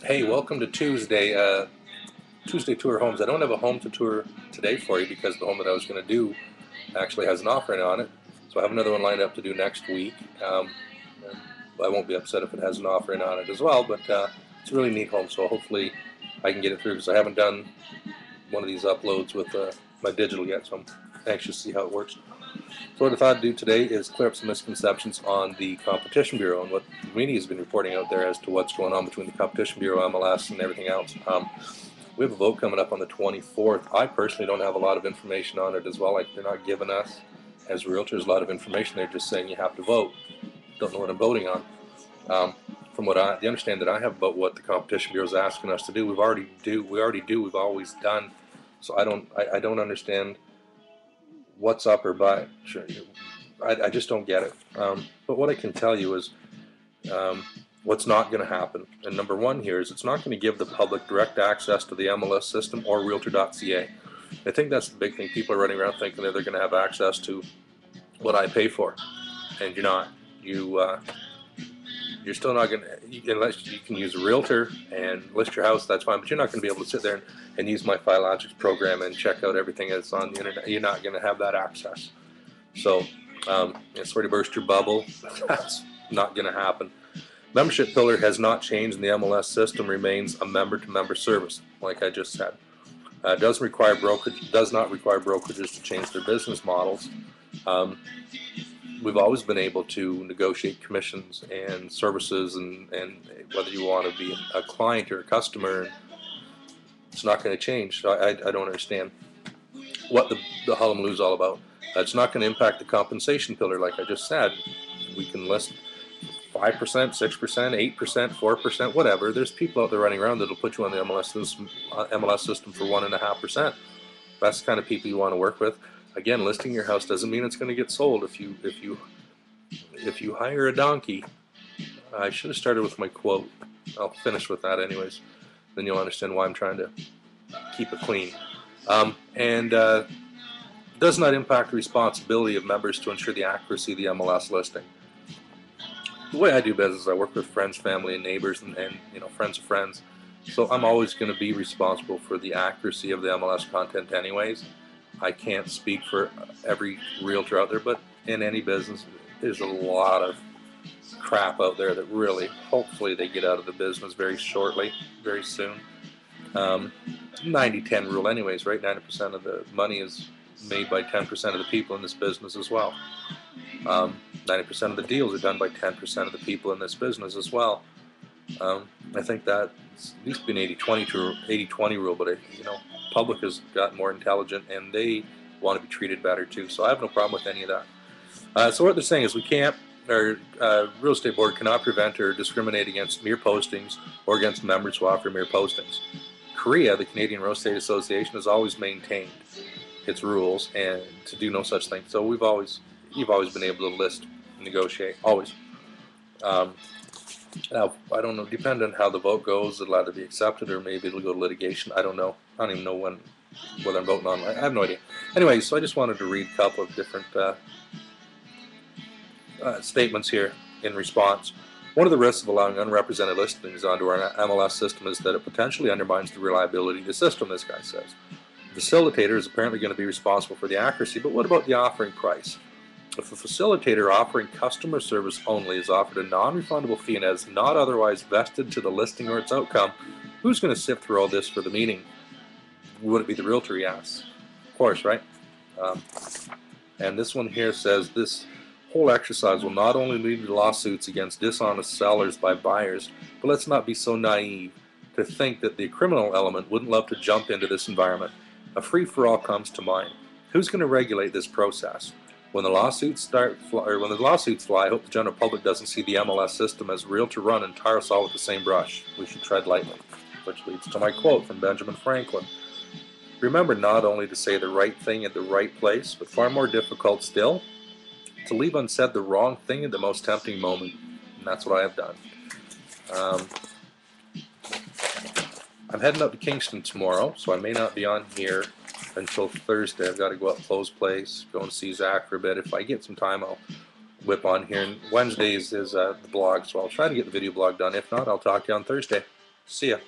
Hey, welcome to Tuesday Tour Homes. I don't have a home to tour today for you because the home that I was going to do actually has an offering on it. So I have another one lined up to do next week. I won't be upset if it has an offering on it as well, but it's a really neat home, so hopefully I can get it through because I haven't done one of these uploads with my digital yet, so I'm anxious to see how it works. So what I thought I'd do today is clear up some misconceptions on the Competition Bureau and what the media has been reporting out there as to what's going on between the Competition Bureau, MLS, and everything else. We have a vote coming up on the 24th. I personally don't have a lot of information on it as well. Like, they're not giving us, as realtors, a lot of information. They're just saying you have to vote. Don't know what I'm voting on. From the understanding that I have about what the Competition Bureau is asking us to do, we already do. We've always done. So I don't understand what's up or by. Sure, I just don't get it. But what I can tell you is what's not going to happen. And number one here is it's not going to give the public direct access to the MLS system or Realtor.ca. I think that's the big thing. People are running around thinking that they're going to have access to what I pay for, and you're not. You're still not going to, unless you can use a realtor and list your house, that's fine, but you're not going to be able to sit there and use my Filogix program and check out everything that's on the internet. You're not going to have that access. So, sorry to burst your bubble, that's not going to happen. Membership pillar has not changed, and the MLS system remains a member-to-member service, like I just said. Does not require brokerages to change their business models. We've always been able to negotiate commissions and services, and whether you want to be a client or a customer, it's not going to change. So I don't understand what the hullabaloo is all about. It's not going to impact the compensation pillar, like I just said. We can list 5%, 6%, 8%, 4%, whatever. There's people out there running around that'll put you on the MLS system for 1.5%. That's the kind of people you want to work with. Again, listing your house doesn't mean it's going to get sold. If you hire a donkey, I should have started with my quote. I'll finish with that anyways. Then you'll understand why I'm trying to keep it clean. Does not impact the responsibility of members to ensure the accuracy of the MLS listing. The way I do business is I work with friends, family, and neighbors, and friends of friends. So I'm always going to be responsible for the accuracy of the MLS content anyways. I can't speak for every realtor out there, but in any business, there's a lot of crap out there that really, hopefully, they get out of the business very shortly, very soon. 90-10 rule anyways, right? 90% of the money is made by 10% of the people in this business as well. 90% of the deals are done by 10% of the people in this business as well. I think that it's at least been 80-20 rule, but public has gotten more intelligent and they want to be treated better too. So I have no problem with any of that. So what they're saying is our real estate board cannot prevent or discriminate against mere postings or against members who offer mere postings. CREA, the Canadian Real Estate Association, has always maintained its rules and to do no such thing. So you've always been able to list, negotiate, always. Now, I don't know, depending on how the vote goes, it'll either be accepted or maybe it'll go to litigation. I don't know. I don't even know whether I'm voting on it. I have no idea. Anyway, so I just wanted to read a couple of different statements here in response. One of the risks of allowing unrepresented listings onto our MLS system is that it potentially undermines the reliability of the system, this guy says. The facilitator is apparently going to be responsible for the accuracy, but what about the offering price? If a facilitator offering customer service only is offered a non-refundable fee and is not otherwise vested to the listing or its outcome, who's going to sift through all this for the meeting? Would it be the realtor, he asks? Of course, right? And this one here says this whole exercise will not only lead to lawsuits against dishonest sellers by buyers, but let's not be so naive to think that the criminal element wouldn't love to jump into this environment. A free-for-all comes to mind. Who's going to regulate this process? When the lawsuits fly, I hope the general public doesn't see the MLS system as realtor-run and tar us all with the same brush. We should tread lightly. Which leads to my quote from Benjamin Franklin. Remember not only to say the right thing at the right place, but far more difficult still, to leave unsaid the wrong thing at the most tempting moment. And that's what I have done. I'm heading up to Kingston tomorrow, so I may not be on here until Thursday. I've got to go up to Flo's place, go and see Zach for a bit. If I get some time, I'll whip on here. And Wednesdays is the blog, so I'll try to get the video blog done. If not, I'll talk to you on Thursday. See ya.